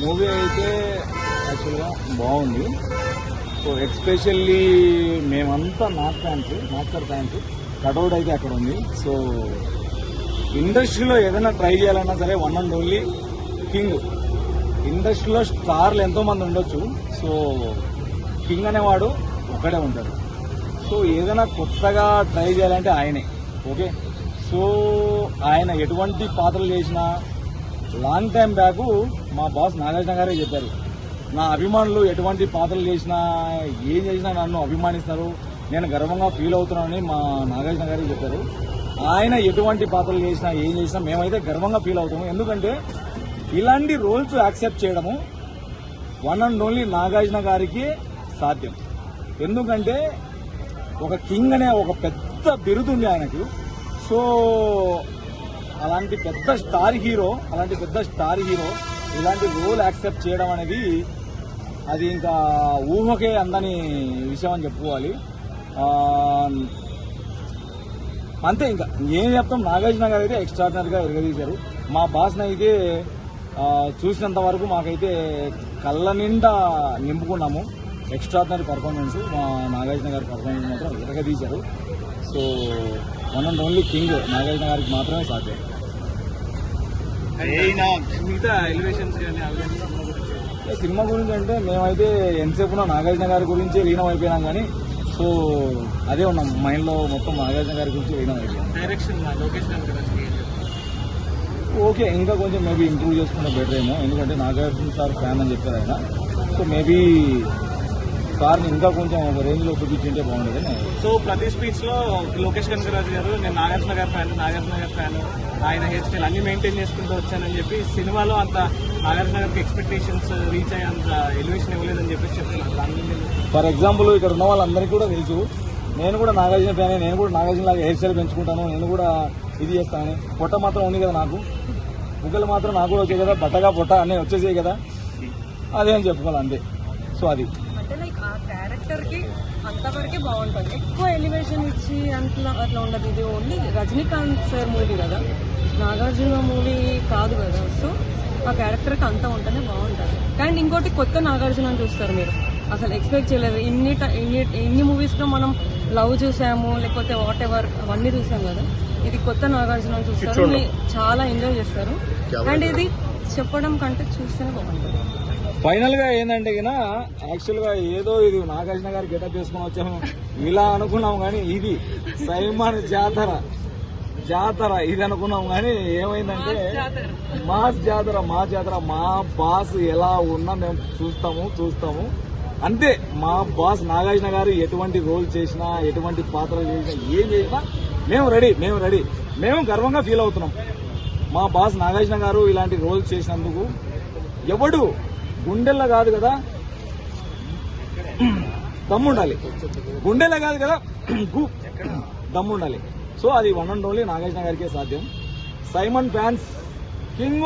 Movie అయితే యాక్చువల్గా బాగుంది. సో ఎక్స్పెషల్లీ మేమంతా నార్త్ సార్ ఫ్యాన్స్ కటౌట్ అయితే అక్కడ ఉంది. సో ఇండస్ట్రీలో ఏదైనా ట్రై చేయాలన్నా సరే వన్ అండ్ ఓన్లీ కింగ్. ఇండస్ట్రీలో స్టార్లు ఎంతో మంది ఉండొచ్చు, సో కింగ్ అనేవాడు ఒకడే ఉంటాడు. సో ఏదైనా కొత్తగా ట్రై చేయాలంటే ఆయనే. ఓకే, సో ఆయన ఎటువంటి పాత్రలు చేసినా లాంగ్ టైం బ్యాక్ మా బాస్ నాగార్జున గారే చెప్పారు, నా అభిమానులు ఎటువంటి పాత్రలు చేసినా ఏం చేసినా నన్ను అభిమానిస్తారు, నేను గర్వంగా ఫీల్ అవుతున్నానని మా నాగార్జున గారే చెప్పారు. ఆయన ఎటువంటి పాత్రలు చేసినా ఏం చేసినా మేమైతే గర్వంగా ఫీల్ అవుతాము. ఎందుకంటే ఇలాంటి రోల్స్ యాక్సెప్ట్ చేయడము వన్ అండ్ ఓన్లీ నాగార్జున గారికి సాధ్యం. ఎందుకంటే ఒక కింగ్ అనే ఒక పెద్ద బిరుదుంది ఆయనకు. సో అలాంటి పెద్ద స్టార్ హీరో ఇలాంటి రోల్ యాక్సెప్ట్ చేయడం అనేది అది ఇంకా ఊహకే అందని విషయం అని చెప్పుకోవాలి. అంతే, ఇంకా ఏం చెప్తాం. నాగార్జున గారు అయితే ఎక్స్ట్రాడినరీగా ఎరగదీశారు. మా బాస్ని అయితే చూసినంత వరకు మాకైతే కళ్ళ నిండా నింపుకున్నాము. ఎక్స్ట్రాడినరీ పర్ఫార్మెన్స్ మా నాగార్జున గారి పర్ఫార్మెన్స్ మాత్రం ఎరగదీశారు. So one and only king నాగార్జున గారికి మాత్రమే సాధ్యం. మిగతా ఎలివేషన్స్ సినిమా గురించి అంటే మేమైతే ఎంతసేపు నాగార్జున గారి గురించి లీనం అయిపోయినాం కానీ, సో అదే ఉన్నాం మైండ్లో మొత్తం నాగార్జున గారి గురించి లీనం అయిపోయాం. డైరెక్షన్ ఓకే, ఇంకా కొంచెం మేబీ ఇంప్రూవ్ చేసుకుంటే బెటర్ ఏమో. ఎందుకంటే నాగార్జున సార్ ఫ్యాన్ అని చెప్పారు ఆయన. సో మేబీ సార్ని ఇంకా కొంచెం ఒక రేంజ్లో చూపించింటే బాగుండేది. సో ప్రతి స్పీచ్ లో లోకేష్ కనకరాజు గారు నేను నాగార్జున గారి ఫ్యాన్, ఆయన హెయిర్ స్టైల్ అన్ని మెయింటైన్ చేసుకుంటూ వచ్చానని చెప్పి సినిమాలో అంత నాగార్జున గారికి ఎక్స్పెక్టేషన్స్ రీచ్ అయ్యేంత ఎలివేషన్ ఇవ్వలేదని చెప్పేసి చెప్తున్నారు. ఫర్ ఎగ్జాంపుల్ ఇక్కడ ఉన్న వాళ్ళందరికీ కూడా తెలుసు, నేను కూడా నాగార్జున ఫ్యానే, నేను కూడా నాగార్జున లాగా హెయిర్ స్టైల్ పెంచుకుంటాను, నేను కూడా ఇది చేస్తానని. పొట్ట మాత్రం ఉంది కదా నాకు, బుగ్గలు మాత్రం నాకు కూడా వచ్చాయి కదా, బట్టగా పొట్ట అన్నీ వచ్చేసాయి కదా, అదే అని చెప్పుకోవాలి అంతే. సో అది అంటే లైక్ ఆ క్యారెక్టర్ కి అంతవరకే బాగుంటుంది, ఎక్కువ ఎలివేషన్ ఇచ్చి అట్లా ఉండదు. ఇది ఓన్లీ రజనీకాంత్ సార్ మూవీ కదా, నాగార్జున మూవీ కాదు కదా. సో ఆ క్యారెక్టర్ కి అంత ఉంటేనే బాగుంటుంది. కానీ ఇంకోటి కొత్త నాగార్జున అని చూస్తారు మీరు, అసలు ఎక్స్పెక్ట్ చేయలేదు. ఇన్ని మూవీస్ లో మనం లవ్ చూసాము, లేకపోతే వాట్ ఎవర్ అవన్నీ చూసాం కదా, ఇది కొత్త నాగార్జున చూస్తారు, చాలా ఎంజాయ్ చేస్తారు. అండ్ ఇది చెప్పడం కంటే చూస్తేనే బాగుంటుంది. ఫైనల్ గా ఏంటంటే యాక్చువల్ గా ఏదో ఇది నాగార్జున గారు గెటప్ చేసుకుని వచ్చాము ఇలా అనుకున్నాం, కానీ ఇది సైమాన్ జాతర ఇది అనుకున్నాం. కానీ ఏమైందంటే మాస్ జాతర, మా బాస్ ఎలా ఉన్నా మేము చూస్తాము అంతే. మా బాస్ నాగార్జున గారు ఎటువంటి రోల్ చేసినా, ఎటువంటి పాత్రలు చేసినా, ఏం చేసినా మేము రెడీ. మేము గర్వంగా ఫీల్ అవుతున్నాం. మా బాస్ నాగార్జున గారు ఇలాంటి రోల్ చేసినందుకు ఎవడు గుండెల్లో కాదు కదా దమ్ముండాలి, గుండెల్లో కాదు కదా దమ్ముండాలి. సో అది వన్ అండ్ ఓన్లీ నాగార్జున గారికే సాధ్యం. Simon fans king.